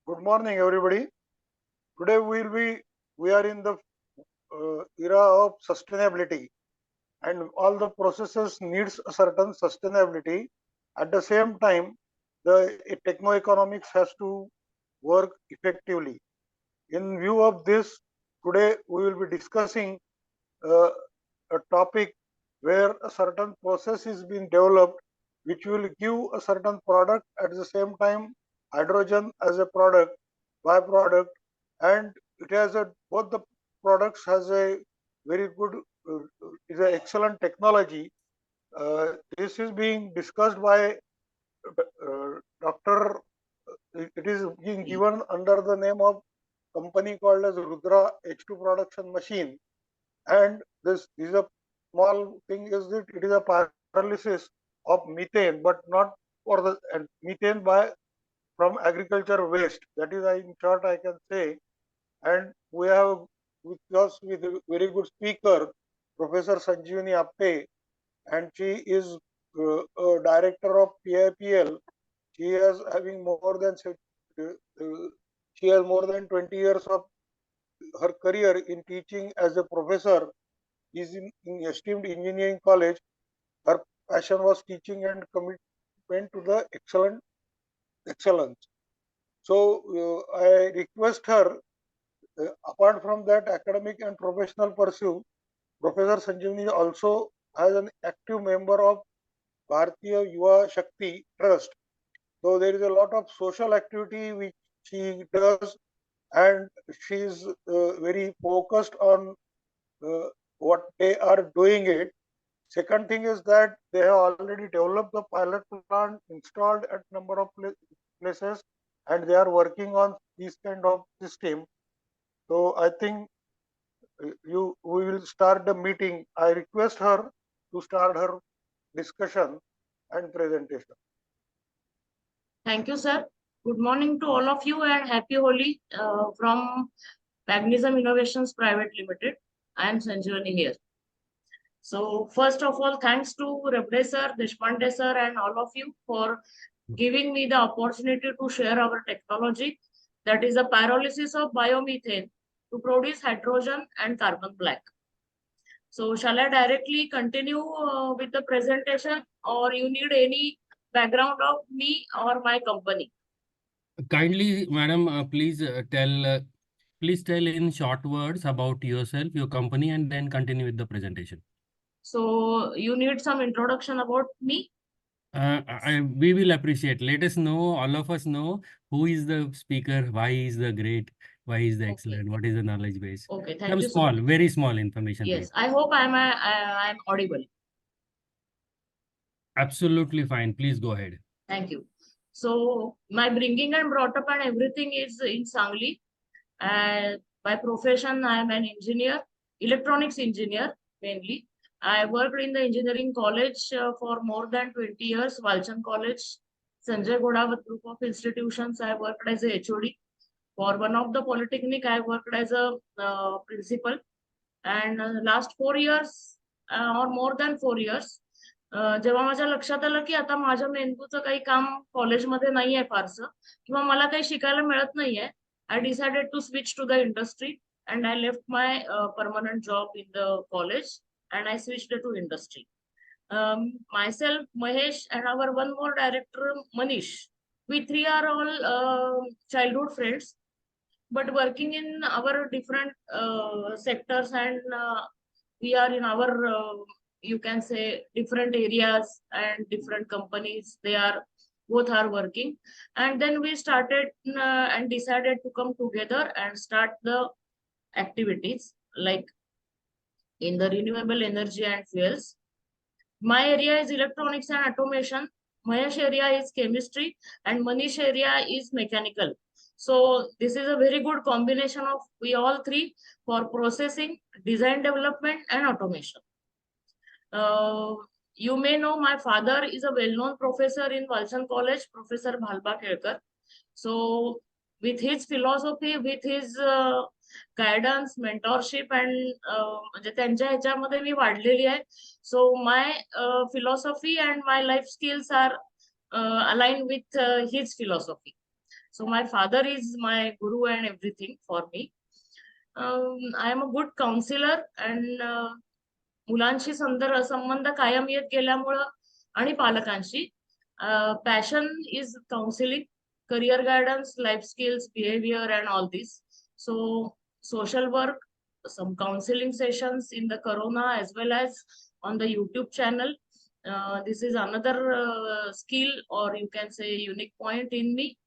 Good morning, everybody. Today we are in the era of sustainability, and all the processes needs a certain sustainability. At the same time, the techno-economics has to work effectively. In view of this, today we will be discussing uh, a topic where a certain process is being developed, which will give a certain product at the same time hydrogen as a product, byproduct, and it has a both the products has a very good is an excellent technology. This is being discussed by Dr. It is being given under the name of company called as Rudra H2 production machine, and this is a small thing is that it is a pyrolysis of methane, but not for the and methane by from agriculture waste. That is, in short, I can say. And we have with us with a very good speaker, Professor Sanjivani Apte, and she is a director of PIPL. She is having more than she has more than 20 years of her career in teaching as a professor. Is in esteemed engineering college. Her passion was teaching and commitment to the excellence. So I request her, apart from that academic and professional pursuit, Professor Sanjivani also has an active member of Bharatiya Yuva Shakti Trust. So there is a lot of social activity which she does, and she is very focused on what they are doing it. Second thing is that they have already developed the pilot plant, installed at number of places, and they are working on this kind of system. So I think we will start the meeting. I request her to start her discussion and presentation. Thank you, sir. Good morning to all of you and happy Holi from Magnesium Innovations Private Limited. I am Sanjivani here. So first of all, thanks to Rabde sir, Deshpande sir and all of you for giving me the opportunity to share our technology, that is a pyrolysis of biomethane to produce hydrogen and carbon black. So shall I directly continue with the presentation, or you need any background of me or my company? Kindly, madam, please tell in short words about yourself, your company, and then continue with the presentation. So you need some introduction about me? We will appreciate. Let us know, all of us know, who is the speaker, why is the great, why is the excellent, what is the knowledge base. Okay, thank Some you small, so much. very small information. Yes, please. I hope I'm audible. Absolutely fine. Please go ahead. Thank you. So my bringing and brought up and everything is in Sangli. By profession, I am an engineer, electronics engineer mainly. I worked in the engineering college for more than 20 years, Walchand College, Sanjay Godawat group of institutions. I worked as a HOD. For one of the polytechnic, I worked as a principal. And last 4 years or more than 4 years, जेव्हा माझ्या लक्षात आलं की आता माझ्या मेंदूचं काही काम कॉलेजमध्ये नाहीये फारसं, किंवा मला काही शिकायला मिळत नाहीये, I decided to switch to the industry and I left my permanent job in the college and I switched to industry. Myself, Mahesh, and our one more director, Manish, we three are all childhood friends, but working in our different sectors, and we are in our you can say different areas and different companies. They are both are working, and then we started and decided to come together and start the activities like in the renewable energy and fuels. My area is electronics and automation. Mahesh area is chemistry and Manish area is mechanical. So this is a very good combination of we all three for processing, design development and automation. You may know my father is a well-known professor in Walchand College, Professor Bhalba Kelkar. So with his philosophy, with his guidance, mentorship and म्हणजे त्यांच्या ह्याच्यामध्ये मी वाढलेली आहे. So my philosophy and my life skills are aligned with his philosophy. So my father is my guru and everything for me. I am a good counselor and मुलांशी संबंध कायम येत गेल्यामुळं आणि पालकांशी passion is counseling, career guidance, life skills, behavior and all this. So social work, some counseling sessions in the corona as well as on the YouTube channel. This is another skill, or you can say unique point in me.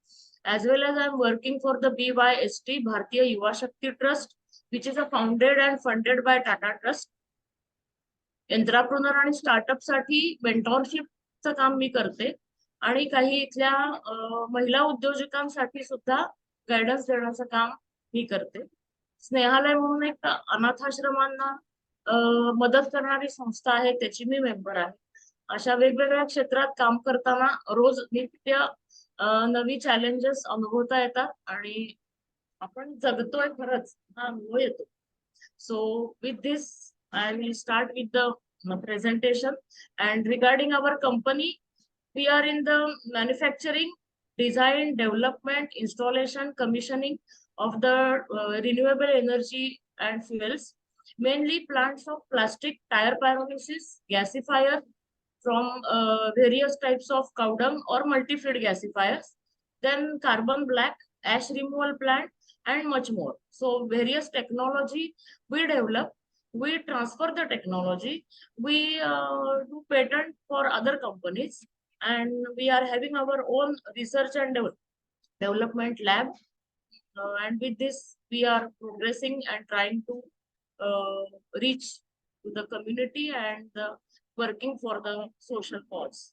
As well as I'm working for the BYST, Bharatiya Yuva Shakti Trust, which is founded and funded by Tata Trust. Entrepreneur आणि startup साठी मेंटॉरशिपचं काम मी करते आणि काही इथल्या महिला उद्योजकांसाठी सुद्धा guidance देण्याचं काम मी करते. स्नेहालय म्हणून एक अनाथाश्रमांना मदत करणारी संस्था आहे, त्याची मी मेंबर आहे. अशा वेगवेगळ्या क्षेत्रात काम करताना रोज नित्य नवी चॅलेंजेस अनुभवता येतात आणि आपण जगतोय खरंच हा अनुभव येतो. So with this I will start with the presentation. And regarding our company, we are in the manufacturing, design, development, installation, commissioning of the renewable energy and fuels, mainly plants of plastic, tire pyrolysis, gasifier from various types of cow dung or multi-feed gasifiers, then carbon black, ash removal plant, and much more. So various technology we develop. We transfer the technology, we do patent for other companies, and we are having our own research and development lab. And with this, we are progressing and trying to reach to the community and working for the social cause.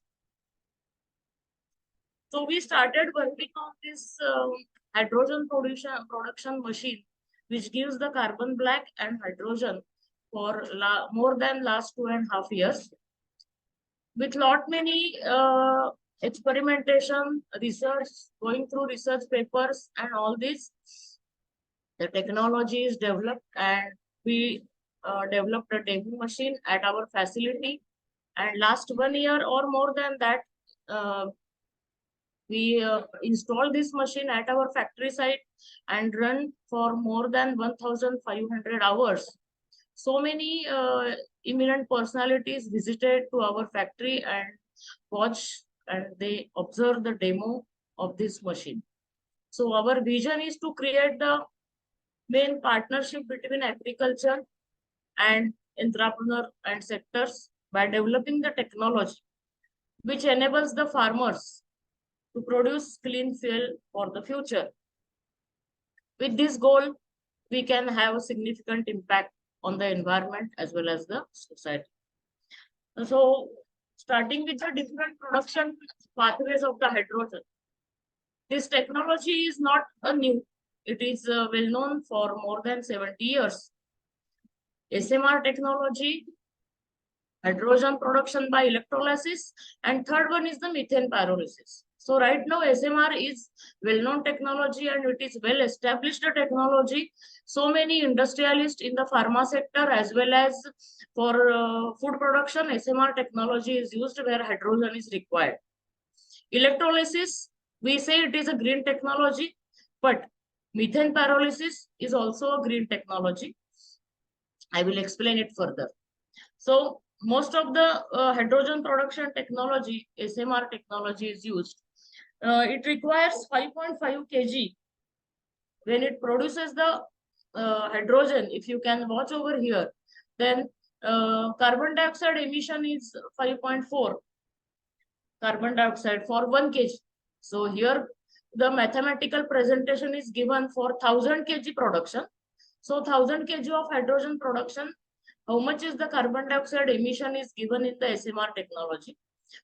So we started working on this hydrogen production machine, which gives the carbon black and hydrogen for more than last 2.5 years, with lot many experimentation, research, going through research papers and all this. The technology is developed, and we developed a demo machine at our facility. And last 1 year or more than that, we installed this machine at our factory site and run for more than 1,500 hours. So many eminent personalities visited to our factory and watched, and they observed the demo of this machine. So our vision is to create the main partnership between agriculture and entrepreneur and sectors by developing the technology which enables the farmers to produce clean fuel for the future. With this goal, we can have a significant impact on the environment as well as the society. So starting with the different production pathways of the hydrogen. This technology is not new. It is well known for more than 70 years. SMR technology, hydrogen production by electrolysis, and third one is the methane pyrolysis. So right now SMR is well-known technology and it is well-established technology. So many industrialists in the pharma sector as well as for food production, SMR technology is used where hydrogen is required. Electrolysis, we say it is a green technology, but methane pyrolysis is also a green technology. I will explain it further. So most of the hydrogen production technology, SMR technology is used. It requires 5.5 kg when it produces the hydrogen. If you can watch over here, then carbon dioxide emission is 5.4 carbon dioxide for 1 kg. So here the mathematical presentation is given for 1000 kg production. So 1000 kg of hydrogen production, how much is the carbon dioxide emission is given in the SMR technology.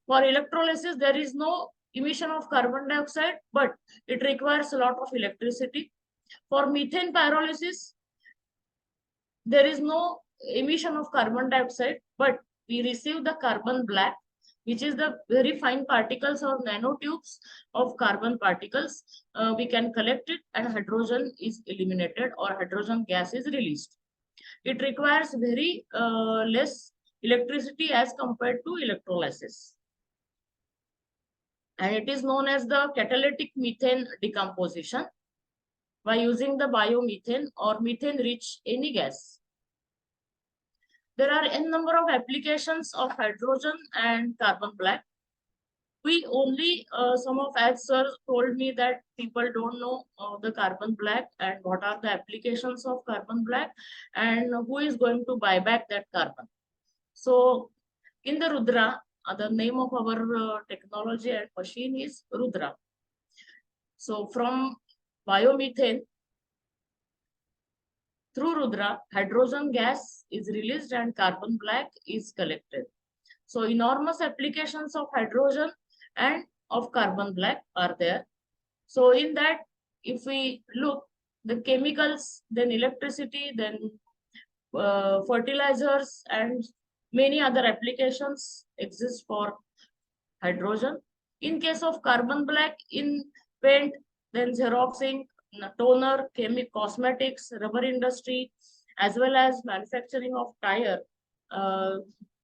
For electrolysis, there is no emission of carbon dioxide, but it requires a lot of electricity. For methane pyrolysis, there is no emission of carbon dioxide, but we receive the carbon black, which is the very fine particles or nanotubes of carbon particles. We can collect it and hydrogen is eliminated or hydrogen gas is released. It requires very less electricity as compared to electrolysis. and it is known as the catalytic methane decomposition by using the biomethane or methane-rich any gas. There are n number of applications of hydrogen and carbon black. We only, some of, as sir told me, that people don't know the carbon black and what are the applications of carbon black and who is going to buy back that carbon. So in the Rudra, the name of our technology and machine is Rudra. So from biomethane, through Rudra, hydrogen gas is released and carbon black is collected. So enormous applications of hydrogen and of carbon black are there. So in that, if we look, the chemicals, then electricity, then fertilizers, and many other applications exist for hydrogen. In case of carbon black, in paint, then xeroxing, toner, cosmetics, rubber industry, as well as manufacturing of tire,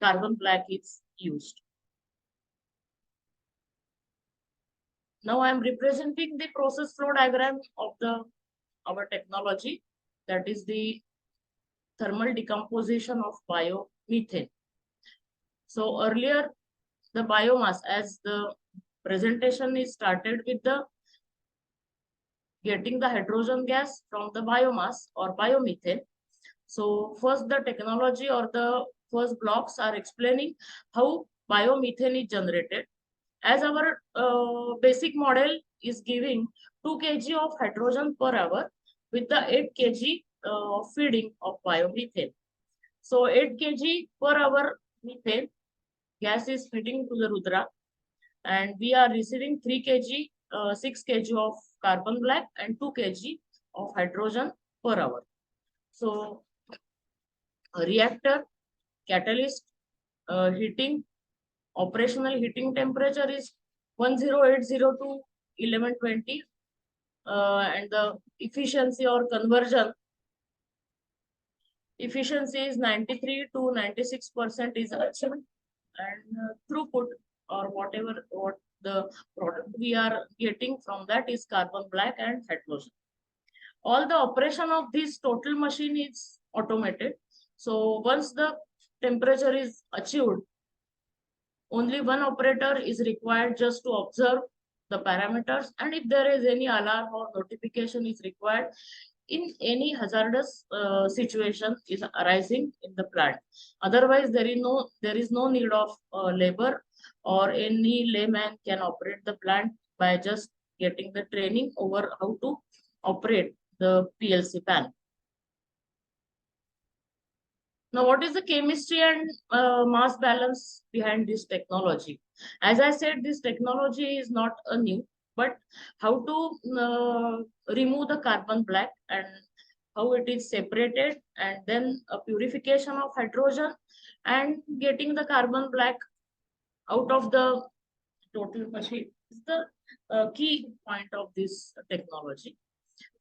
carbon black is used. Now I am representing the process flow diagram of our technology, that is the thermal decomposition of biomethane. So earlier, the biomass, as the presentation is started with the getting the hydrogen gas from the biomass or biomethane. So first the technology or the first blocks are explaining how biomethane is generated. As our basic model is giving 2 kg of hydrogen per hour with the 8 kg feeding of biomethane. So 8 kg per hour methane gas is feeding to the Rudra, and we are receiving 3 kg, 6 kg of carbon black and 2 kg of hydrogen per hour. So a reactor, catalyst, heating, operational heating temperature is 1080 to 1120, and the efficiency or conversion efficiency is 93 to 96% is achieved, and throughput or what the product we are getting from that is carbon black and hydrogen. All the operation of this total machine is automated. So once the temperature is achieved, only one operator is required just to observe the parameters, and if there is any alarm or notification is required in any hazardous situation is arising in the plant. Otherwise, there is no need of labor, or any layman can operate the plant by just getting the training over how to operate the PLC panel. Now, what is the chemistry and mass balance behind this technology? As I said, this technology is not a new, but how to remove the carbon black and how it is separated, and then a purification of hydrogen and getting the carbon black out of the total machine is the key point of this technology.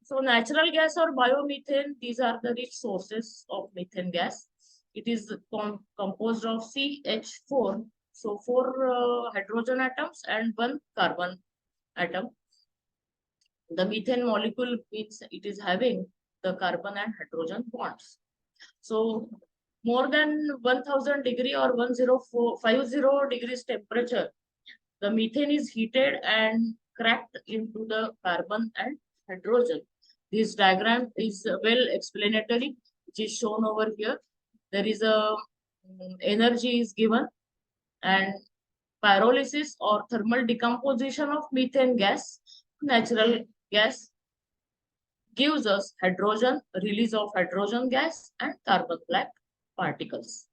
So natural gas or biomethane, these are the rich sources of methane gas. It is composed of CH4, so 4 hydrogen atoms and 1 carbon atom. The methane molecule means it is having the carbon and hydrogen bonds. So more than 1000 degree or 1050 degrees temperature, the methane is heated and cracked into the carbon and hydrogen. This diagram is well explanatory, which is shown over here. There is a energy is given, and pyrolysis or thermal decomposition of methane gas, natural gas, gives us hydrogen, release of hydrogen gas and carbon black particles.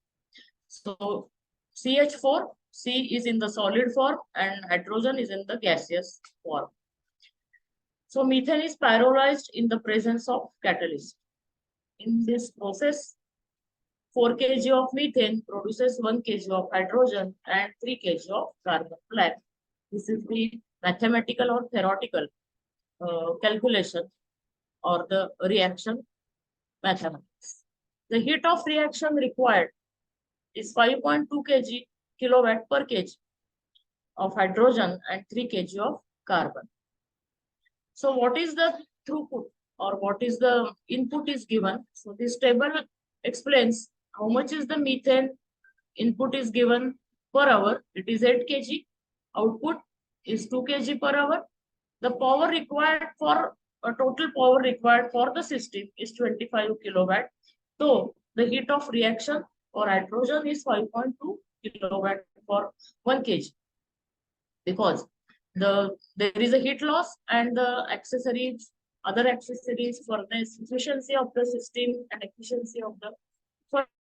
So CH4, C is in the solid form and hydrogen is in the gaseous form. So methane is pyrolyzed in the presence of catalyst. In this process, 4 kg of methane produces 1 kg of hydrogen and 3 kg of carbon black. This is the mathematical or theoretical calculation or the reaction mathematics. The heat of reaction required is 5.2 kg kilowatt per kg. of hydrogen and 3 kg of carbon. So what is the throughput or what is the input is given? So this table explains how much is the methane input is given per hour. It is 8 kg. Output is 2 kg per hour. The power required for total power required for the system is 25 kilowatt. So the heat of reaction for hydrogen is 5.2 kilowatt for 1 kg, because there is a heat loss and the other accessories for the efficiency of the system and efficiency of the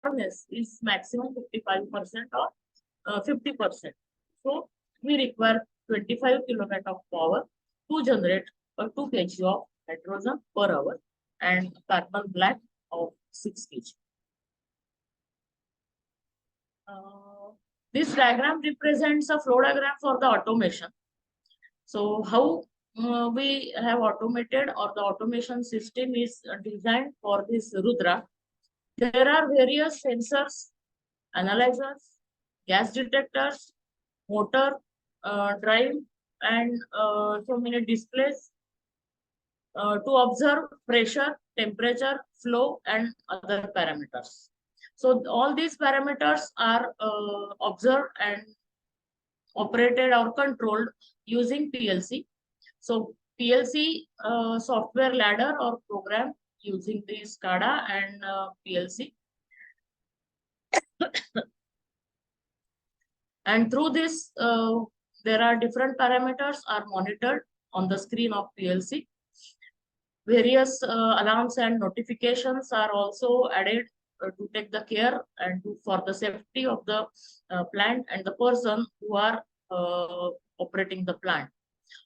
furnace is maximum 55% or 50%. So we require 25 kilowatt of power to generate 2 kg of hydrogen per hour and carbon black of 6 kg. This diagram represents a flow diagram for the automation. So how we have automated, or the automation system is designed for this Rudra. There are various sensors, analyzers, gas detectors, motor, drive, and so many displays to observe pressure, temperature, flow, and other parameters. So all these parameters are observed and operated or controlled using PLC. So PLC software ladder or program using the SCADA and PLC. And through this, there are different parameters are monitored on the screen of PLC. Various alarms and notifications are also added to take the care and for the safety of the plant and the person who are operating the plant.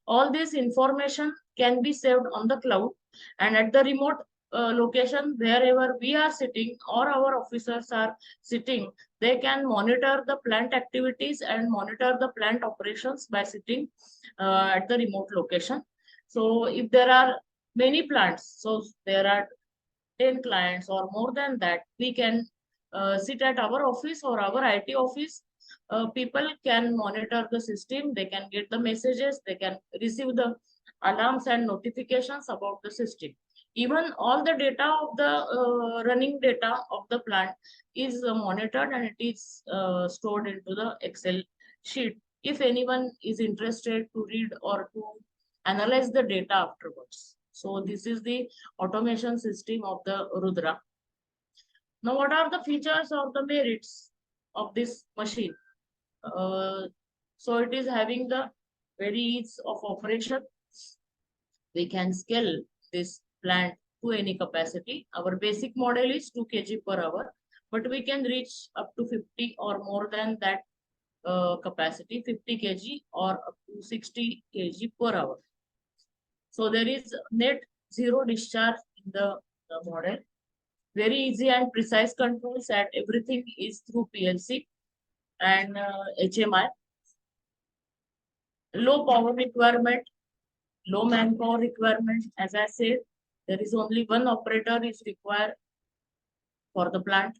All this information can be saved on the cloud, and at the remote location, wherever we are sitting or our officers are sitting, they can monitor the plant activities and monitor the plant operations by sitting at the remote location. So if there are many plants, so there are 10 clients or more than that, we can sit at our office or our IT office. People can monitor the system, they can get the messages, they can receive the alarms and notifications about the system. Even all the data of the running data of the plant is monitored, and it is stored into the Excel sheet if anyone is interested to read or to analyze the data afterwards. So this is the automation system of the Rudra. Now, what are the features or the merits of this machine? So it is having the very ease of operation. We can scale this plant to any capacity. Our basic model is 2 kg per hour, but we can reach up to 50 or more than that capacity, 50 kg or up to 60 kg per hour. So there is net zero discharge in the model. Very easy and precise controls, and everything is through PLC and HMI. Low power requirement, low manpower requirement. As I said, there is only one operator is required for the plant.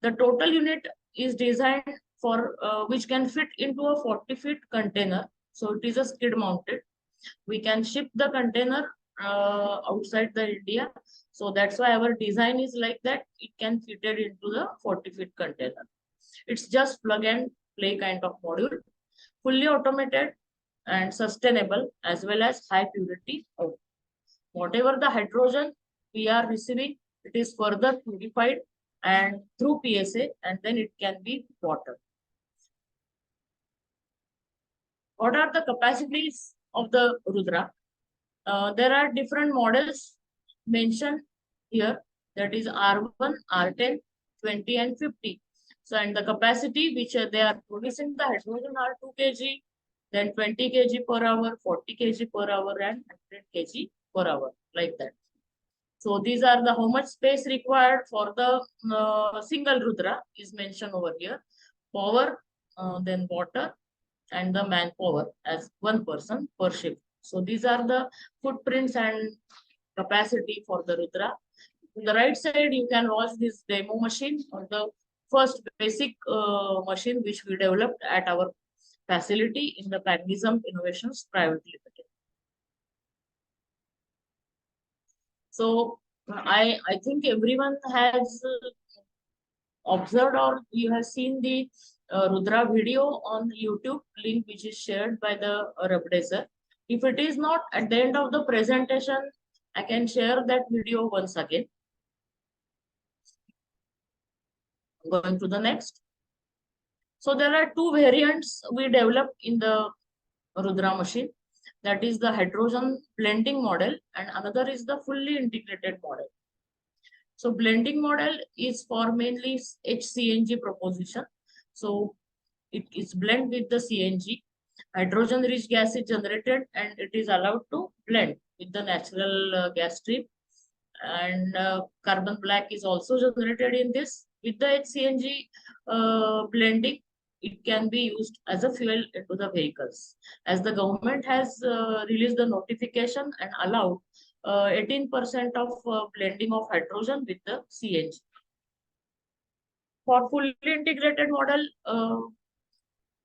The total unit is designed for which can fit into a 40-feet container. So it is a skid mounted. We can ship the container outside the India. So that's why our design is like that. It can fit it into the 40-feet container. It's just plug and play kind of module, fully automated and sustainable, as well as high purity. Whatever the hydrogen we are receiving, it is further purified and through PSA, and then it can be water. What are the capacities of the Rudra? There are different models mentioned here, that is R1, R10, 20 and 50. So, and the capacity which they are producing the hydrogen are 2 kg, then 20 kg per hour, 40 kg per hour and 100 kg per hour, like that. So these are the how much space required for the single Rudra is mentioned over here. Power, then water and the manpower as one person per shift. So these are the footprints and capacity for the Rudra. On the right side, you can watch this demo machine or the first basic machine which we developed at our facility in the Paganism Innovations Private Limited. So I think everyone has observed or you have seen the Rudra video on YouTube link which is shared by the Rabdeser. If it is not, at the end of the presentation, I can share that video once again. Going to the next. So there are two variants we developed in the Rudra machine. That is the hydrogen blending model and another is the fully integrated model. So blending model is for mainly HCNG proposition. So it is blend with the CNG. Hydrogen rich gas is generated and it is allowed to blend with the natural gas stream. And carbon black is also generated in this. With the HCNG blending, it can be used as a fuel into the vehicles. As the government has released the notification and allowed 18% of blending of hydrogen with the CNG. For fully integrated model,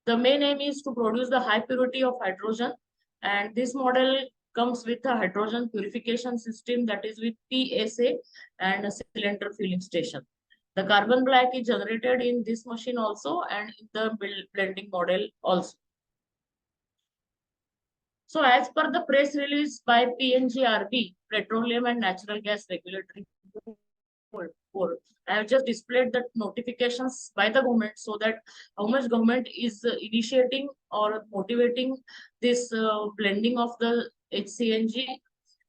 the main aim is to produce the high purity of hydrogen, and this model comes with a hydrogen purification system that is with PSA and a cylinder filling station. The carbon black is generated in this machine also and in the blending model also. So as per the press release by PNGRB, Petroleum and Natural Gas Regulatory Board, I have just displayed the notifications by the government so that how much government is initiating or motivating this blending of the HCNG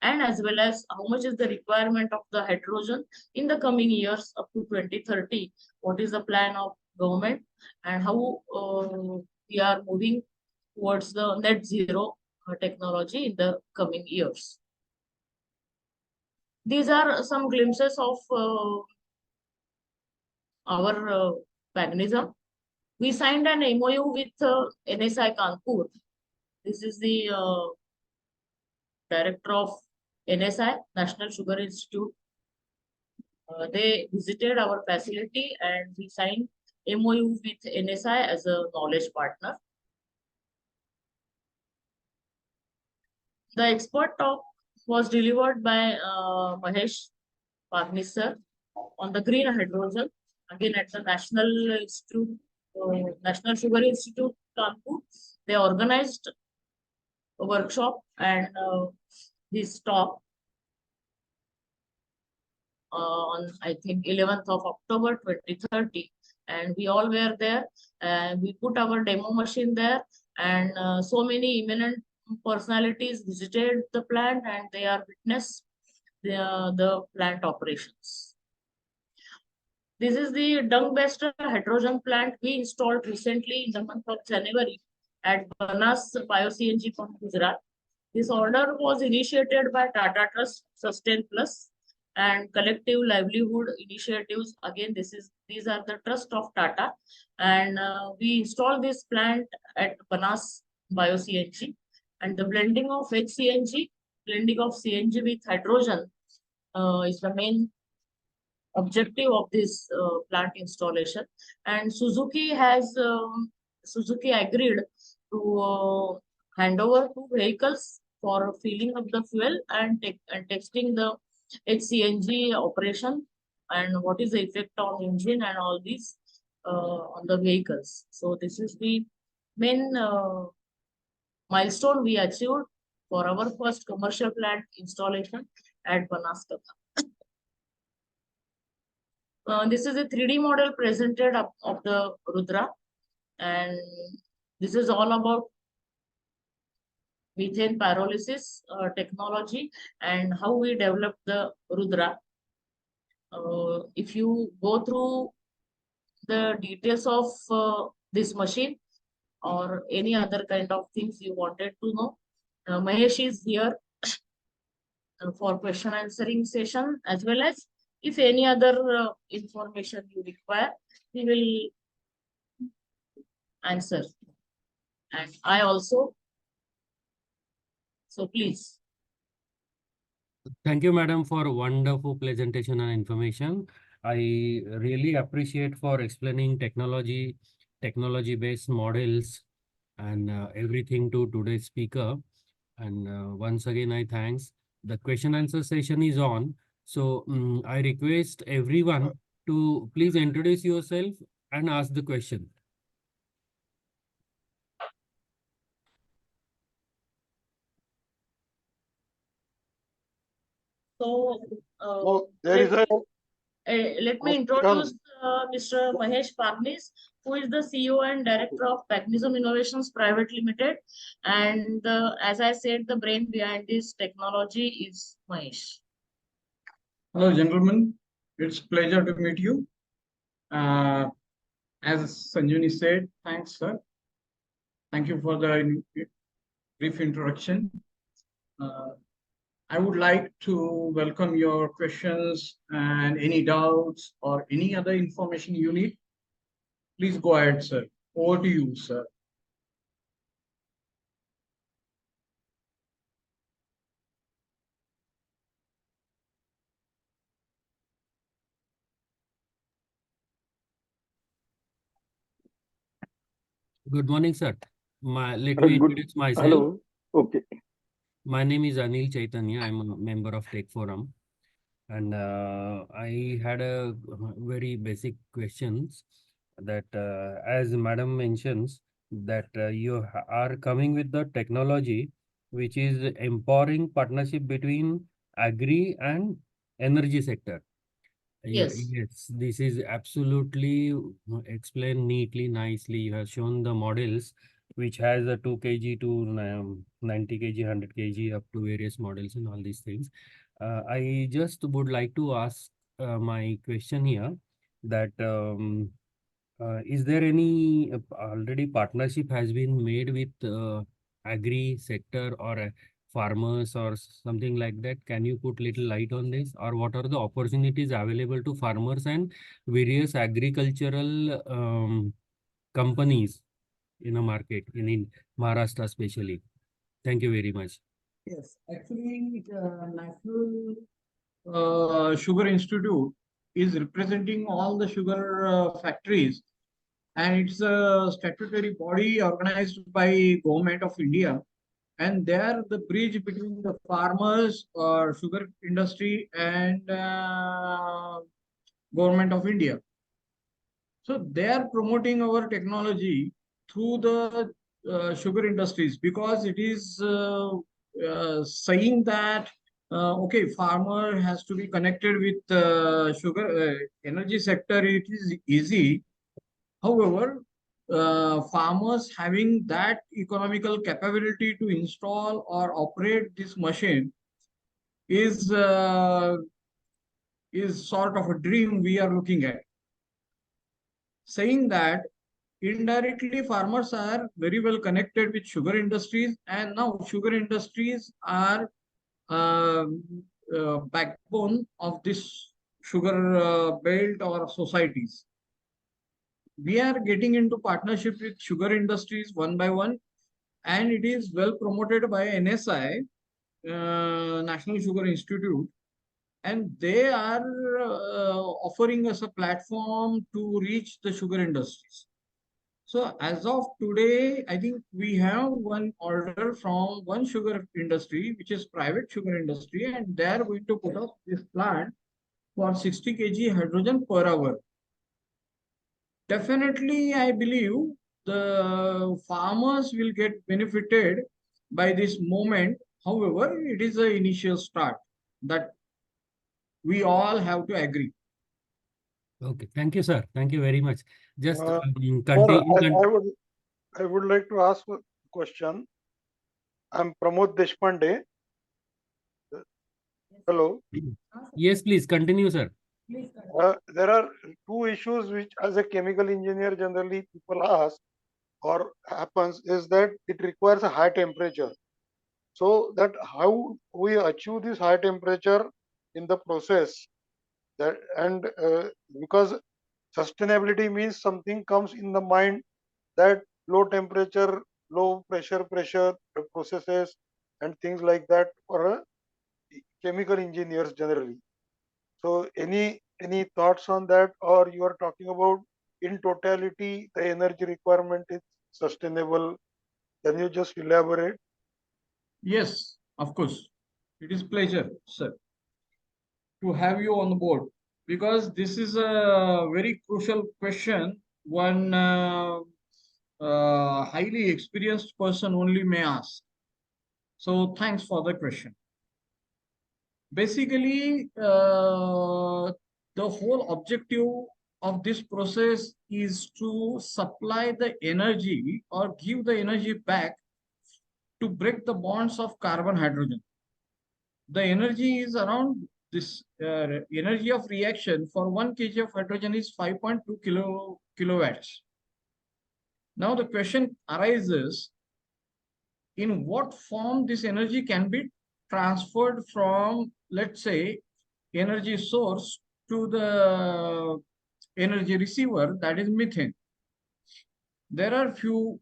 and as well as how much is the requirement of the hydrogen in the coming years up to 2030. What is the plan of government and how we are moving towards the net zero technology in the coming years. These are some glimpses of our paganism. We signed an MOU with NSI Kanpur. This is the director of NSI, National Sugar Institute. They visited our facility and we signed MOU with NSI as a knowledge partner. The expert talk was delivered by Mahesh Pagnis sir on the green hydrogen, again at the National Institute, National Sugar Institute, Kanpur. They organized a workshop and this talk on I think 11th of October 2030, and we all were there. We put our demo machine there, and so many eminent personalities visited the plant and they are witness the plant operations. This is the dung-based hydrogen plant we installed recently in the month of January at Banas Bio-CNG from Gujarat. This order was initiated by Tata Trust Sustain Plus and Collective Livelihood Initiatives. Again, these are the trust of Tata, and we installed this plant at Banas Bio-CNG. And the blending of HCNG, blending of CNG with hydrogen is the main objective of this plant installation. And Suzuki agreed to hand over 2 vehicles for filling up the fuel and testing the HCNG operation and what is the effect on engine and all these on the vehicles. So this is the main milestone we achieved for our first commercial plant installation at Banaskantha. This is a 3D model presented of the Rudra, and this is all about methane pyrolysis technology and how we developed the Rudra. If you go through the details of this machine or any other kind of things you wanted to know, Mahesh is here for question answering session, as well as if any other information you require, he will answer. And I also. So please. Thank you, madam, for wonderful presentation and information. I really appreciate for explaining technology-based models and everything to today's speaker. And once again, I thanks. The question answer session is on. So I request everyone to please introduce yourself and ask the question. So, So there is a let me introduce Mr. Mahesh Pagnis, who is the CEO and Director of Mechanism Innovations Private Limited. And as I said, the brain behind this technology is Mahesh. Hello, gentlemen. It's pleasure to meet you. As Sanjivani said, thanks, sir. Thank you for the brief introduction. I would like to welcome your questions and any doubts or any other information you need. Please go ahead, sir. Over to you, sir. Good morning, sir. Let me Good. introduce myself. Hello. Okay. My name is Anil Chaitanya. I'm a member of Tech Forum. And I had a very basic questions that as Madam mentions that you are coming with the technology which is empowering partnership between agri and energy sector. Yes. Yes, this is absolutely explained neatly, nicely. You have shown the models which has a 2 kg to 90 kg, 100 kg up to various models and all these things. I just would like to ask my question here that is there any already partnership has been made with agri sector or farmers or something like that? Can you put little light on this? Or what are the opportunities available to farmers and various agricultural companies in a market in Maharashtra especially? Thank you very much. Yes, actually, National Sugar Institute is representing all the sugar factories, and it's a statutory body organized by Government of India, and they are the bridge between the farmers or sugar industry and Government of India. So they are promoting our technology through the sugar industries because it is saying that okay, farmer has to be connected with sugar energy sector. It is easy. However, farmers having that economical capability to install or operate this machine is sort of a dream we are looking at. Saying that indirectly farmers are very well connected with sugar industries, and now sugar industries are uh, backbone of this sugar belt or societies. We are getting into partnership with sugar industries one by one, and it is well promoted by NSI, National Sugar Institute, and they are offering us a platform to reach the sugar industries. So as of today, I think we have one order from one sugar industry, which is private sugar industry, and they are going to put up this plant for 60 kg hydrogen per hour. Definitely, I believe the farmers will get benefited by this moment. However, it is an initial start that we all have to agree. Okay, thank you, sir. Thank you very much. Just Sir, continue. I would like to ask a question. I'm Pramod Deshpande. Hello. Yes, please continue, sir. There are two issues which, as a chemical engineer, generally people ask or happens is that it requires a high temperature. So that how we achieve this high temperature in the process, that and because sustainability means something comes in the mind that low temperature, low pressure processes and things like that for chemical engineers generally. So any thoughts on that, or you are talking about in totality the energy requirement is sustainable Can you just elaborate? Yes, of course. It is pleasure, sir, to have you on board because this is a very crucial question. One highly experienced person only may ask. So thanks for the question. Basically, the whole objective of this process is to supply the energy or give the energy back to break the bonds of carbon hydrogen. The energy is around this energy of reaction for 1 kg of hydrogen is 5.2 kilowatts. Now the question arises, in what form this energy can be transferred from, let's say, energy source to the energy receiver, that is methane. There are few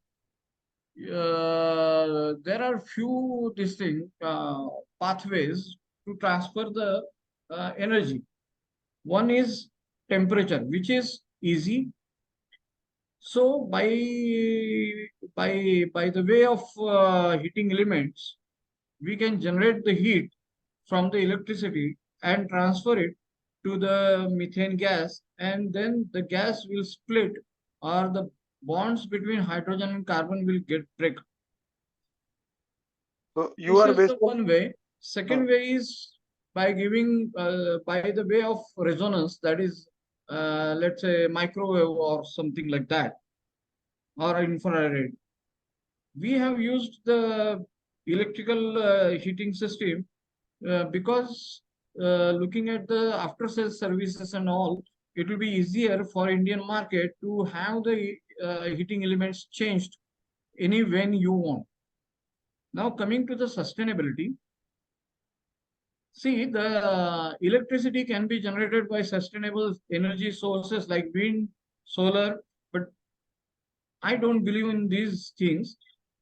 distinct pathways to transfer the energy. One is temperature, which is easy. So by the way of heating elements, we can generate the heat from the electricity and transfer it to the methane gas, and then the gas will split, or the bonds between hydrogen and carbon will get break. So you This are is the basically one way. Second way is by giving by the way of resonance, that is let's say microwave or something like that, or infrared. We have used the electrical heating system because looking at the after sales services and all, it will be easier for Indian market to have the heating elements changed any when you want. Now coming to the sustainability, see, the electricity can be generated by sustainable energy sources like wind, solar, but I don't believe in these things.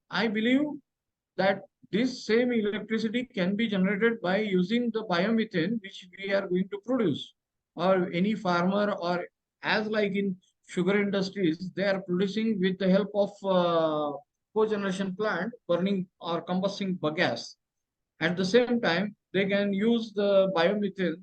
I believe that this same electricity can be generated by using the biomethane which we are going to produce, or any farmer, or as like in sugar industries, they are producing with the help of cogeneration plant burning or combusting gas. At the same time, they can use the biomethane,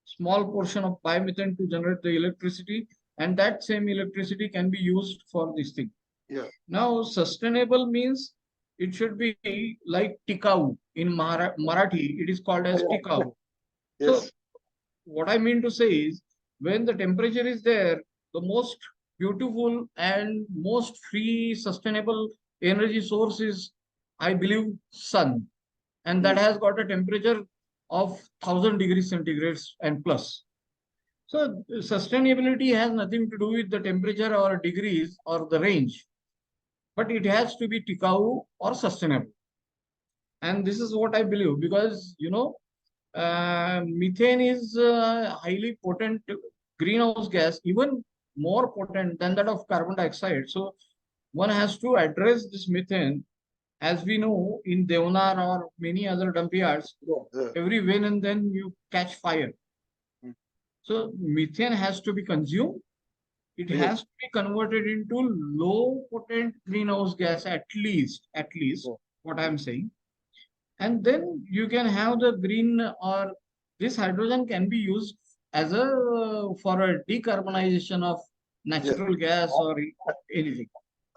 small portion of biomethane to generate the electricity, and that same electricity can be used for this thing. Yeah. Now, sustainable means it should be like tikau. In Marathi, it is called as tikau. Yes. So, what I mean to say is, when the temperature is there, the most beautiful and most free sustainable energy source is, I believe, sun. And that has got a temperature of 1000 degrees centigrades and plus. So sustainability has nothing to do with the temperature or degrees or the range, but it has to be tikau or sustainable. And this is what I believe, because methane is highly potent greenhouse gas, even more potent than that of carbon dioxide. So one has to address this methane. As we know, in Deonar or many other dump yards, every when and then you catch fire. So methane has to be consumed. It has to be converted into low potent greenhouse gas, at least what I'm saying. And then you can have the green, or this hydrogen can be used as a for a decarbonization of natural gas or anything.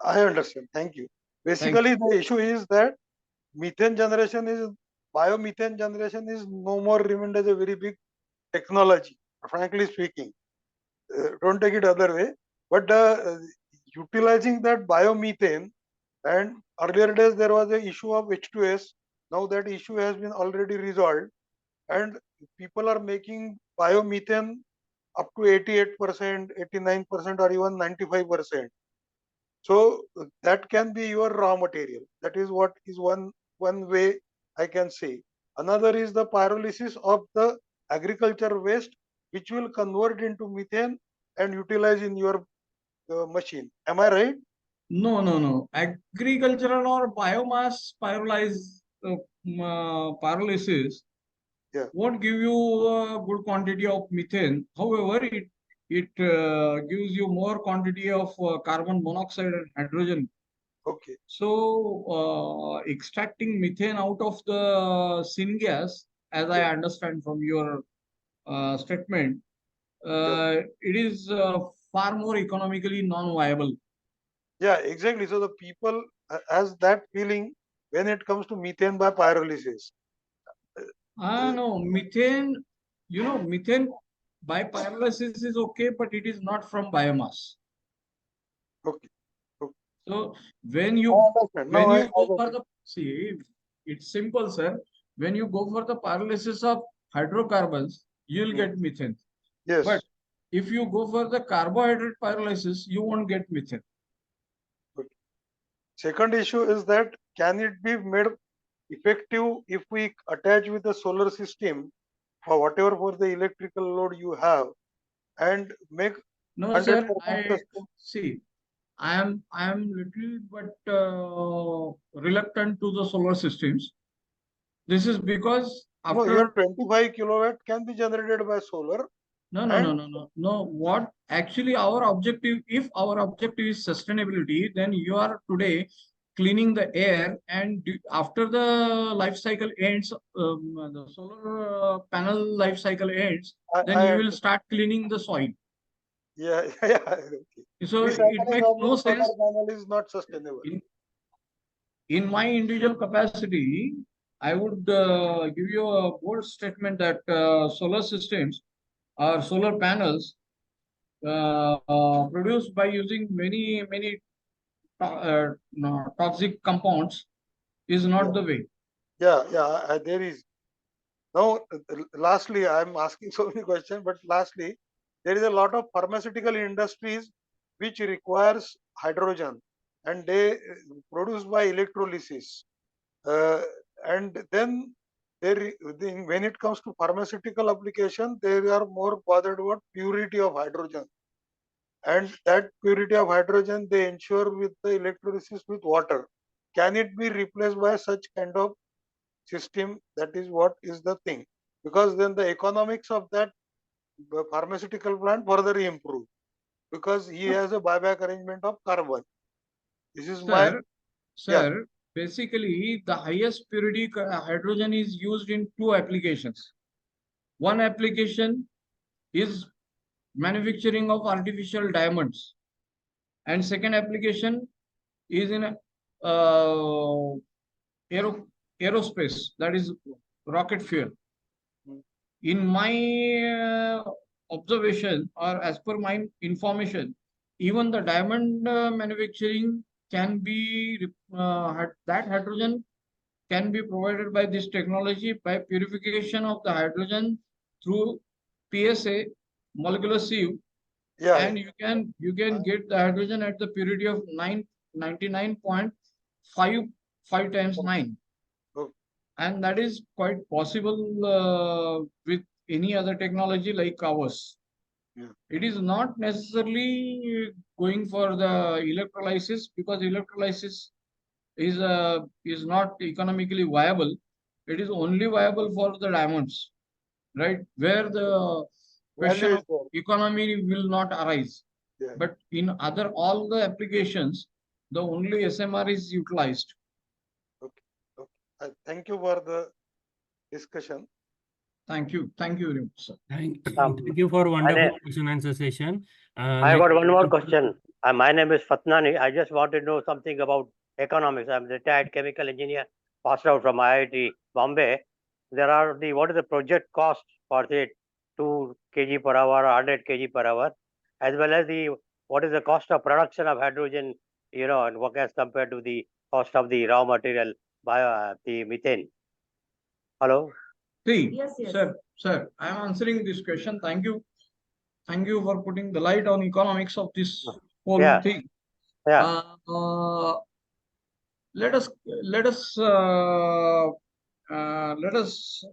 I understand. Thank you. Basically, the issue is that methane generation is biomethane generation is no more remained as a very big technology. Frankly speaking, don't take it other way. But utilizing that biomethane, and earlier days there was a issue of H2S. Now that issue has been already resolved, and people are making biomethane up to 88%, 89%, or even 95%. So that can be your raw material. That is what is one way I can say. Another is the pyrolysis of the agriculture waste, which will convert into methane and utilize in your machine. Am I right? No. Agricultural or biomass pyrolysis won't give you a good quantity of methane. However, it gives you more quantity of carbon monoxide and hydrogen. Okay. So, extracting methane out of the syngas, as I understand from your statement, it is far more economically non-viable. Yeah, exactly. So the people has that feeling when it comes to methane by pyrolysis. No, methane, methane by pyrolysis is okay, but it is not from biomass. Okay. So when you understand. Now I go got for it. the it's simple, sir. When you go for the pyrolysis of hydrocarbons, you'll get methane. Yes. But if you go for the carbohydrate pyrolysis, you won't get methane. Second issue is that can it be made effective if we attach with the solar system or whatever for the electrical load you have and make No, 100% sir. I system. see. I am little but reluctant to the solar systems. This is because No, after your 25 kilowatt can be generated by solar. no. What actually our objective, if our objective is sustainability, then you are today cleaning the air, and after the life cycle ends, the solar panel life cycle ends, then you will start cleaning the soil. Yeah. Okay. So it Recycling makes of no the solar sense. panel is not sustainable. In my individual capacity, I would give you a bold statement that solar systems or solar panels produced by using many toxic compounds is not the way. Yeah, there is. Now, lastly, I'm asking so many questions, but lastly, there is a lot of pharmaceutical industries which requires hydrogen and they produce by electrolysis. Uh, and then when it comes to pharmaceutical application, they are more bothered about purity of hydrogen. And that purity of hydrogen they ensure with the electrolysis with water. Can it be replaced by such kind of system? That is what is the thing, because then the economics of that pharmaceutical plant further improve because he has a buyback arrangement of carbon. This is my Sir, basically the highest purity hydrogen is used in two applications. One application is manufacturing of artificial diamonds, and second application is in aerospace, that is rocket fuel. In my observation, or as per my information, even the diamond manufacturing can be that hydrogen can be provided by this technology by purification of the hydrogen through PSA molecular sieve, and you can get the hydrogen at the purity of 99.55 times 9. And that is quite possible with any other technology like ours. It is not necessarily going for the electrolysis, because electrolysis is not economically viable. It is only viable for the diamonds, right? Where the question of economy will not arise. But in all the applications, the only SMR is utilized. Thank you for the discussion. Thank you very much, sir. Thank you for wonderful question and answer session. I got one more question. My name is Fatnani. I just want to know something about economics. I'm a retired chemical engineer, passed out from IIT Bombay. There are what is the project cost for say 2 kg per hour or 100 kg per hour, as well as what is the cost of production of hydrogen, and what as compared to the cost of the raw material the methane. Hello. See, Yes. sir, I am answering this question. Thank you for putting the light on economics of this whole thing. Let us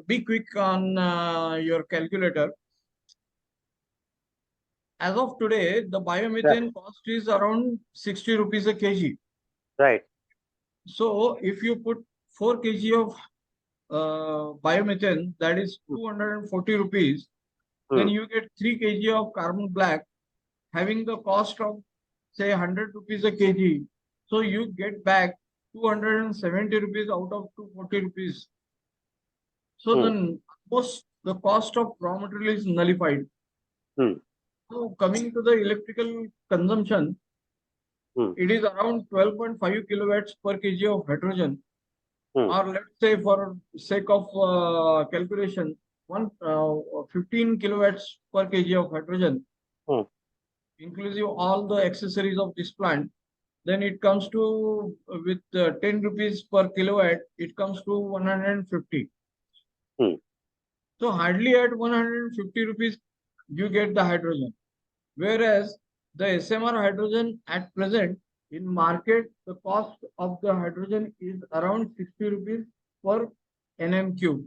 be quick on your calculator. As of today, the biomethane cost is around 60 rupees a kg. Right. So if you put 4 kg of biomethane, that is 240 rupees, then you get 3 kg of carbon black having the cost of say 100 rupees a kg. So you get back 270 rupees out of 240 rupees. So then almost the cost of raw material is nullified. So coming to the electrical consumption, it is around 12.5 kilowatts per kg of hydrogen, or let's say for sake of calculation, 15 kilowatts per kg of hydrogen, inclusive all the accessories of this plant. Then it comes to with 10 rupees per kilowatt, it comes to 150. So hardly at 150 rupees, you get the hydrogen. Whereas the SMR hydrogen at present in market, the cost of the hydrogen is around 60 rupees per nm cube.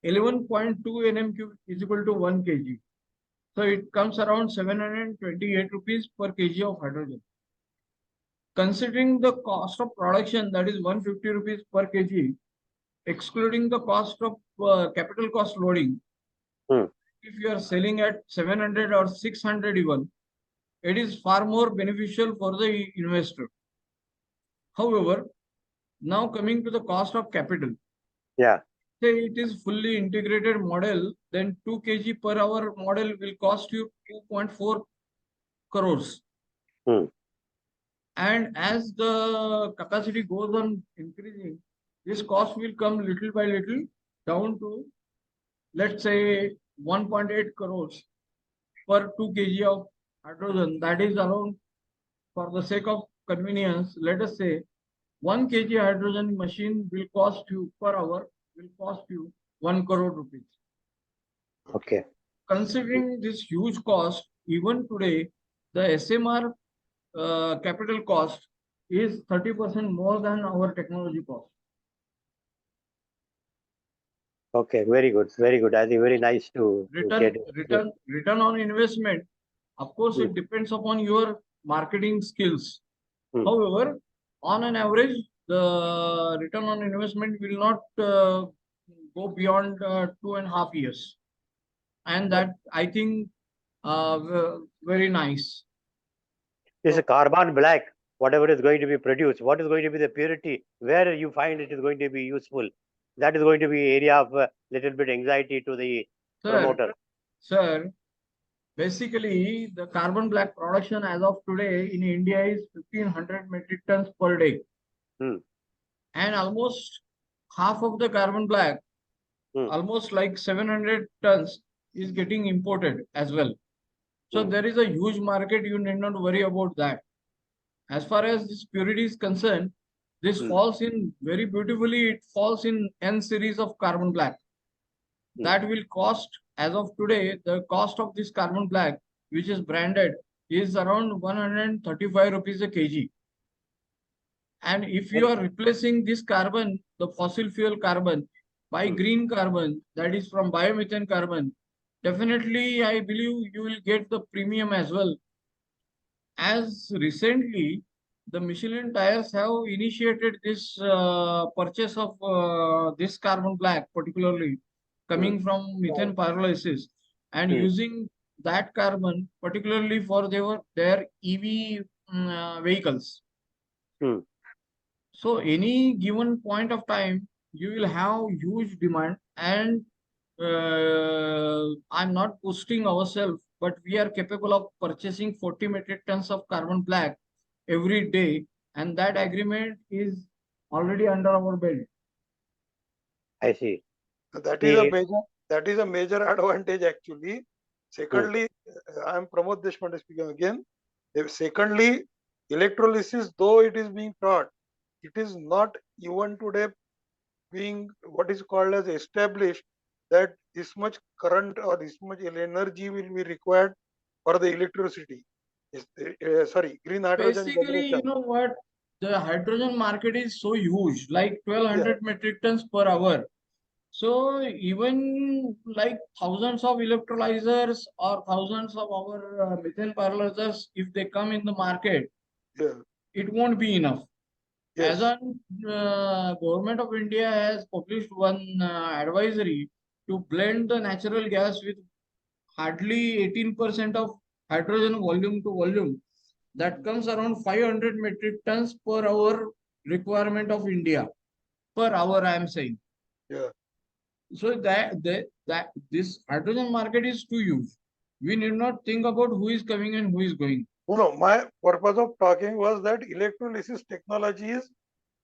11.2 nm cube is equal to 1 kg. So it comes around 728 rupees per kg of hydrogen. Considering the cost of production, that is 150 rupees per kg, excluding the cost of capital cost loading, if you are selling at 700 or 600 even, it is far more beneficial for the investor. However, now coming to the cost of capital, Yeah. say it is fully integrated model, then 2 kg per hour model will cost you 2.4 crores. And as the capacity goes on increasing, this cost will come little by little down to, let's say, 1.8 crores per 2 kg of hydrogen. That is around, for the sake of convenience, let us say 1 kg hydrogen machine will cost you per hour, will cost you 1 crore rupees. Okay. Considering this huge cost, even today, the SMR capital cost is 30% more than our technology cost. Okay. Very good. Very good. I think very nice to get Return on investment, of course, it depends upon your marketing skills. However, on an average, the return on investment will not go beyond 2.5 years. And that, I think, very nice. This is carbon black, whatever is going to be produced, what is going to be the purity, where you find it is going to be useful. That is going to be area of little bit anxiety to the promoter. Sir, basically, the carbon black production as of today in India is 1,500 metric tons per day. And almost half of the carbon black, almost like 700 tons, is getting imported as well. So there is a huge market, you need not worry about that. As far as this purity is concerned, this falls in very beautifully, it falls in N series of carbon black. That will cost, as of today, the cost of this carbon black, which is branded, is around 135 rupees a kg. And if you are replacing this carbon, the fossil fuel carbon, by green carbon, that is from biomethane carbon, definitely I believe you will get the premium as well. As recently, the Michelin tires have initiated this purchase of this carbon black, particularly coming from methane pyrolysis, and using that carbon particularly for their EV vehicles. So any given point of time, you will have huge demand, and I'm not boasting ourselves, but we are capable of purchasing 40 metric tons of carbon black every day, and that agreement is already under our belt. I see. That is a major advantage actually. Secondly, I am Pramod Deshpande speaking again. Secondly, electrolysis, though it is being taught, it is not even today being what is called as established that this much current or this much energy will be required for the electricity. Green hydrogen Basically, generation. you know what? The hydrogen market is so huge, like 1,200 metric tons per hour. So even like thousands of electrolyzers or thousands of our methane pyrolyzers, if they come in the market, it won't be enough. As on Government of India has published one advisory to blend the natural gas with hardly 18% of hydrogen volume to volume. that comes around 500 metric tons per hour requirement of India. Per hour, I am saying. Yeah. So that this hydrogen market is too huge. We need not think about who is coming and who is going. No, my purpose of talking was that electrolysis technology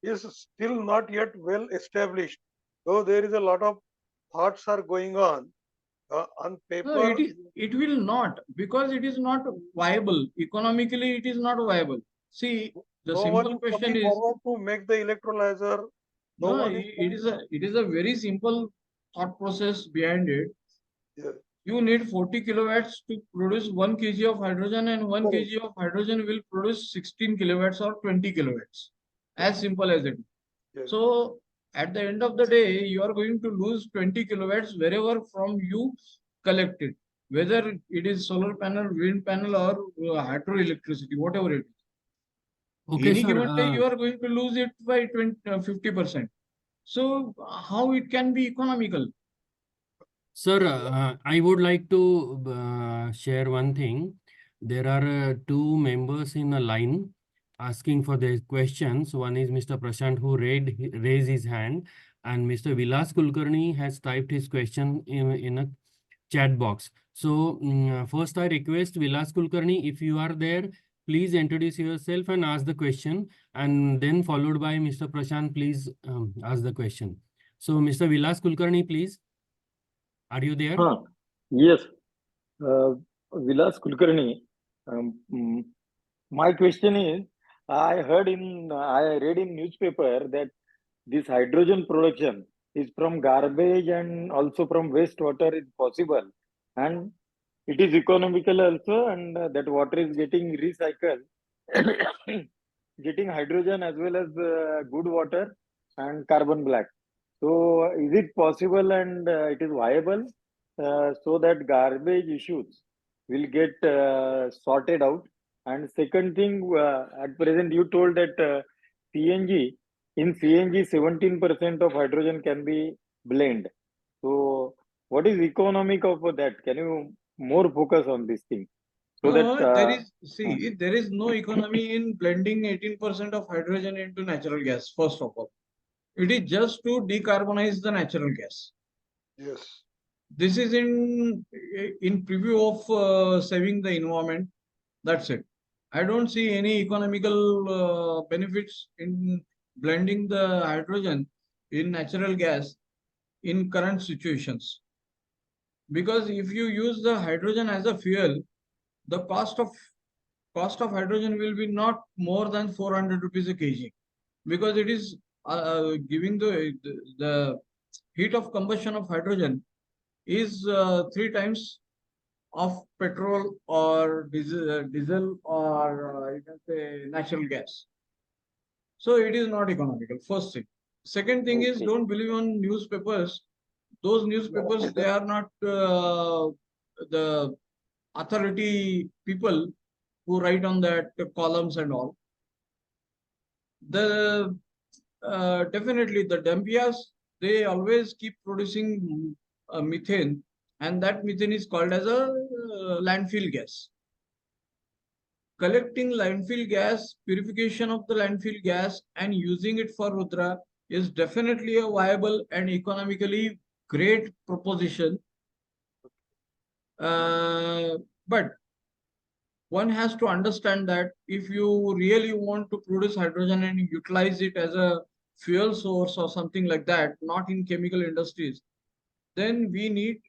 is still not yet well established. Though there is a lot of thoughts are going on paper. No, it will not, because it is not viable. Economically, it is not viable. See, the no one simple is question coming is, forward to make the electrolyzer. No no, one is it is a very simple thought process behind it. Yeah. You need 40 kilowatts to produce 1 kg of hydrogen, and 1 Correct. kg of hydrogen will produce 16 kilowatts or 20 kilowatts. As simple as it. Yes. So at the end of the day, you are going to lose 20 kilowatts wherever from you collect it, whether it is solar panel, wind panel, or hydroelectricity, whatever it is. Okay, Any sir. given day, you are going to lose it by 50%. So how it can be economical? Sir, I would like to share one thing. There are two members in a line asking for their questions. One is Mr. Prashant, who raised his hand, and Mr. Vilas Kulkarni has typed his question in a chat box. So first I request Vilas Kulkarni, if you are there, please introduce yourself and ask the question, and then followed by Mr. Prashant, please ask the question. So Mr. Vilas Kulkarni, please. Are you there? Yes, Vilas Kulkarni. My question is, I read in newspaper that this hydrogen production is from garbage and also from wastewater is possible, and it is economical also, and that water is getting recycled, getting hydrogen as well as good water and carbon black. So is it possible and it is viable so that garbage issues will get sorted out? And second thing, at present you told that CNG, in CNG 17% of hydrogen can be blend. So what is economic of that? Can you more focus on this thing? So No, that there is no economy in blending 18% of hydrogen into natural gas, first of all. It is just to decarbonize the natural gas. Yes. This is in preview of saving the environment. That's it. I don't see any economical benefits in blending the hydrogen in natural gas in current situations. Because if you use the hydrogen as a fuel, the cost of hydrogen will be not more than 400 rupees a kg, because it is giving the heat of combustion of hydrogen is 3 times of petrol or diesel or you can say natural gas. So it is not economical, first thing. Second thing is, don't believe on newspapers. Those newspapers, they are not the authority people who write on that columns and all. The definitely the Dampias, they always keep producing methane, and that methane is called as a landfill gas. Collecting landfill gas, purification of the landfill gas, and using it for Rudra is definitely a viable and economically great proposition. But one has to understand that if you really want to produce hydrogen and utilize it as a fuel source or something like that, not in chemical industries, then we need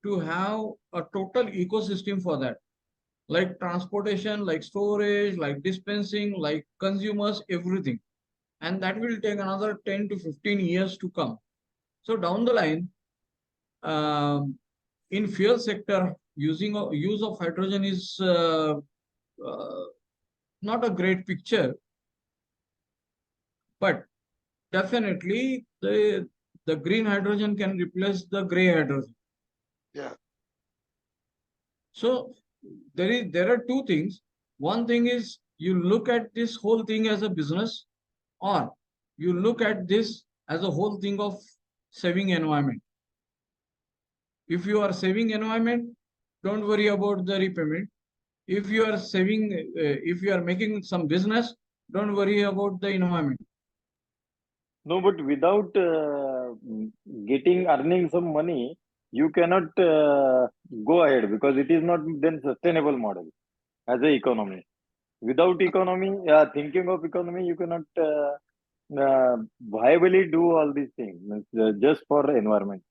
to have a total ecosystem for that, like transportation, like storage, like dispensing, like consumers, everything. And that will take another 10 to 15 years to come. So down the line, in fuel sector, use of hydrogen is not a great picture, but definitely the green hydrogen can replace the gray hydrogen. Yeah. So there are two things. One thing is, you look at this whole thing as a business, or you look at this as a whole thing of saving environment. If you are saving environment, don't worry about the repayment. if you are saving, if you are making some business, don't worry about the environment. No, but without earning some money, you cannot go ahead because it is not then sustainable model as a economy. Without economy, thinking of economy, you cannot viably do all these things just for environment.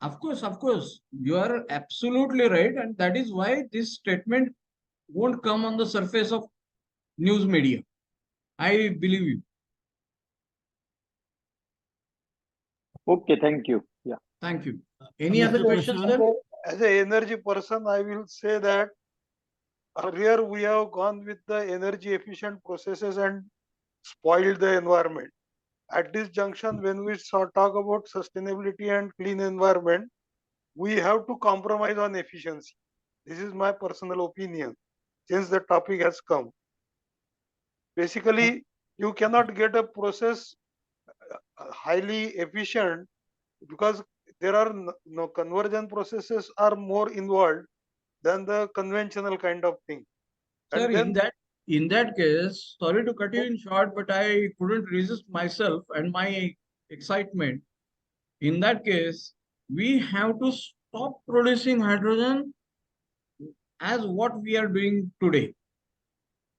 Of course, you are absolutely right, and that is why this statement won't come on the surface of news media. I believe you. Okay, thank you. Yeah. Thank you. Any Mr. other questions, Prashant? sir? As an energy person, I will say that earlier we have gone with the energy efficient processes and spoiled the environment. At this junction, when we talk about sustainability and clean environment, we have to compromise on efficiency. This is my personal opinion since the topic has come. Basically, you cannot get a process highly efficient because there are no conversion processes are more involved than the conventional kind of thing. Sir, And then in that case, sorry to cut you in short, but I couldn't resist myself and my excitement. In that case, we have to stop producing hydrogen as what we are doing today.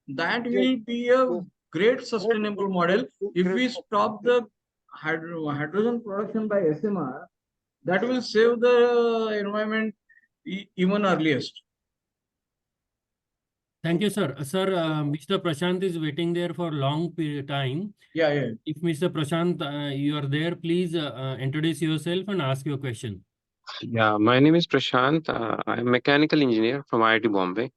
That will be a yes, great sustainable model. If we great. stop the hydrogen production by SMR, that will save the environment even earliest. Thank you, sir. Sir, Mr. Prashant is waiting there for long period time. Yeah. If Mr. Prashant, you are there, please introduce yourself and ask your question. Yeah, my name is Prashant. I'm a mechanical engineer from IIT Bombay.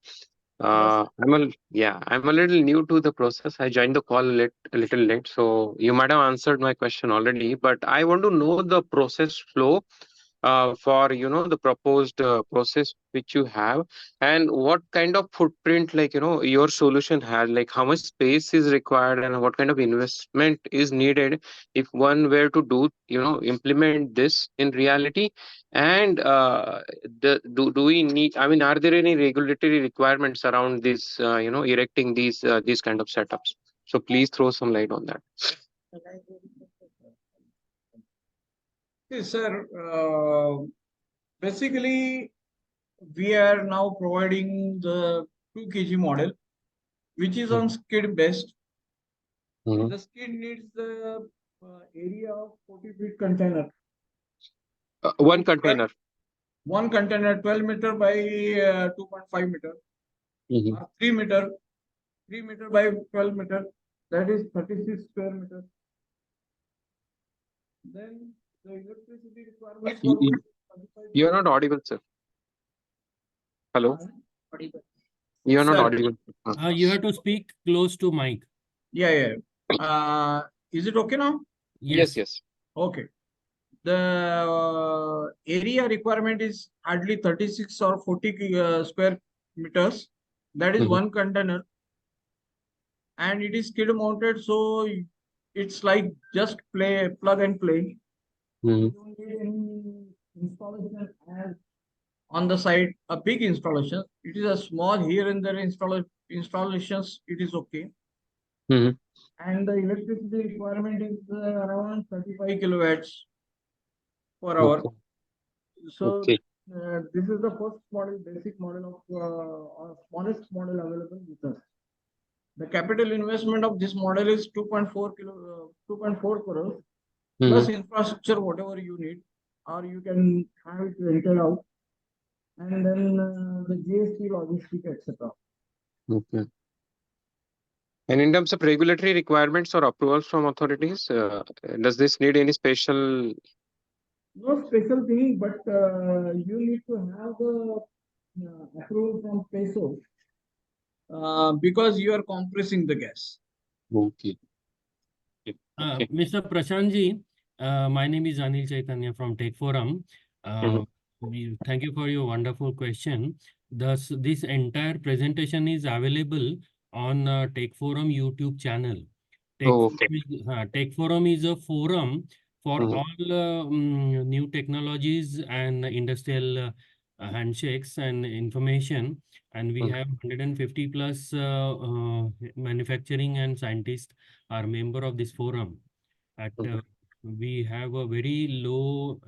I'm a little new to the process. I joined the call a little late, so you might have answered my question already. But I want to know the process flow for the proposed process which you have, and what kind of footprint your solution has, like how much space is required and what kind of investment is needed if one were to do implement this in reality. And do we need, I mean, are there any regulatory requirements around this erecting these kind of setups? So please throw some light on that. See, sir, basically, we are now providing the 2 kg model, which is on skid based. The skid needs the area of 40 feet container. One container. One container, 12 meter by 2.5 meter, or 3 meter, 3 meter by 12 meter. That is 36 square meter. Then the electricity requirement. You are not audible, sir. Hello? You are not Sir. audible. You have to speak close to mic. Yeah. Is it okay now? Yes. Okay. The area requirement is hardly 36 or 40 square meters. That is one container. And it is skid mounted, so it's like just plug and play. You don't need any installation as on the side, a big installation. It is a small here and there installations, it is okay. And the electricity requirement is around 35 kilowatts per hour. So this is the first model, basic model of smallest model available with us. The capital investment of this model is 2.4 crores plus infrastructure, whatever you need, or you can have it rented out, and then the GST, logistic, etc. Okay. And in terms of regulatory requirements or approvals from authorities, does this need any special? No special thing, but you need to have the approval from PESO because you are compressing the gas. Okay. Mr. Prashantji, my name is Anil Chaitanya from Tech Forum. Thank you for your wonderful question. Thus, this entire presentation is available on Tech Forum YouTube channel. Tech Forum is a forum for all new technologies and industrial handshakes and information, and we Mm. have 150 plus manufacturing and scientists are member of this forum. At we have a very low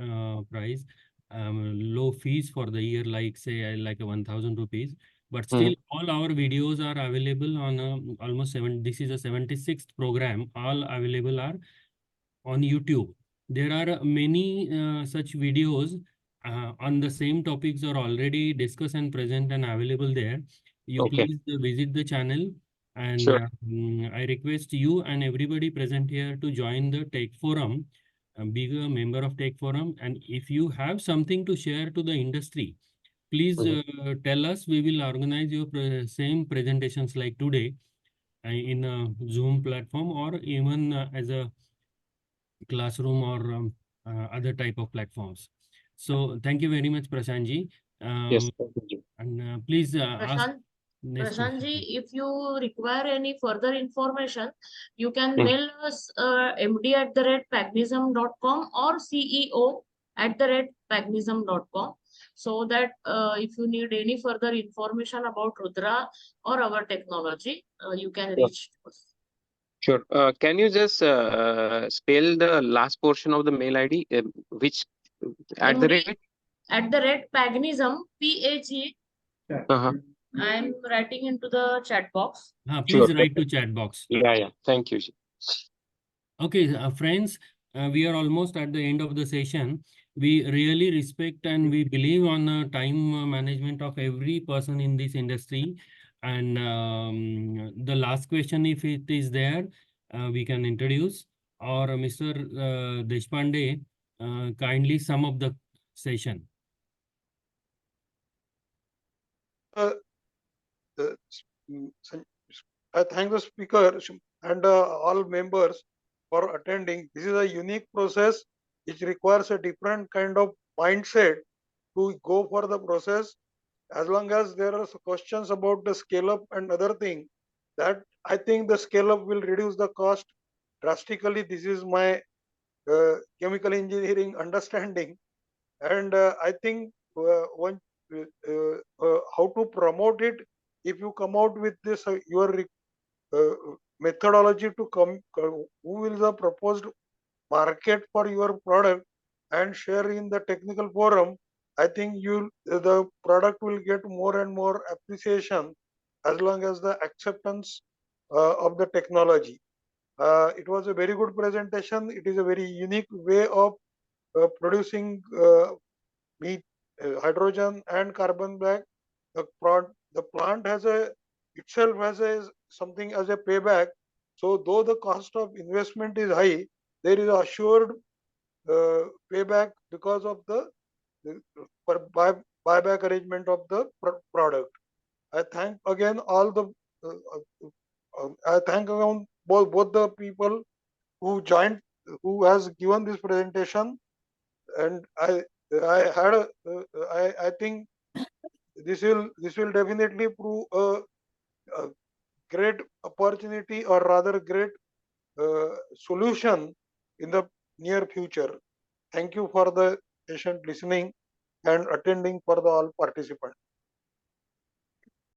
price, low fees for the year, like say like 1,000 rupees. But still, all our videos are available on almost seven. This is a 76th program. All available are on YouTube. There are many such videos on the same topics are already discussed and present and available there. You Okay. please visit the channel, and Sure. I request you and everybody present here to join the Tech Forum, be a member of Tech Forum. And if you have something to share to the industry, please tell us. We will organize your same presentations like today in a Zoom platform, or even as a classroom, or other type of platforms. So thank you very much, Prashantji. Yes. Thank you. And please ask Prashant, next Prashantji, question. if you require any further information, you can Mm. mail us md@paganism.com or CEO@paganism.com, so that if you need any further information about Rudra or our technology, you can Sure. reach us. Sure. Can you just spell the last portion of the mail ID, which at the rate? md@paganism, PAG. Uh-huh. I am writing into the chat box. Please Sure. write to chat box. Yeah, yeah. Thank you. Okay, friends, we are almost at the end of the session. We really respect and we believe on time management of every person in this industry. And the last question, if it is there, we can introduce. Or Mr. Deshpande, kindly sum up the session. Uh, the- I thank the speaker and all members for attending. This is a unique process which requires a different kind of mindset to go for the process. As long as there are questions about the scale up and other thing, that I think the scale up will reduce the cost drastically. This is my chemical engineering understanding, and I think how to promote it. If you come out with this your methodology to come, who will the proposed market for your product and share in the technical forum, I think the product will get more and more appreciation as long as the acceptance of the technology. It was a very good presentation. It is a very unique way of producing meat, hydrogen and carbon black. The plant has itself has something as a payback. So though the cost of investment is high, there is assured payback because of the buyback arrangement of the product. I thank again all the I thank again both the people who joined, who has given this presentation, and I had I think this will definitely prove a great opportunity, or rather great solution in the near future. Thank you for the patient listening and attending for the all participants.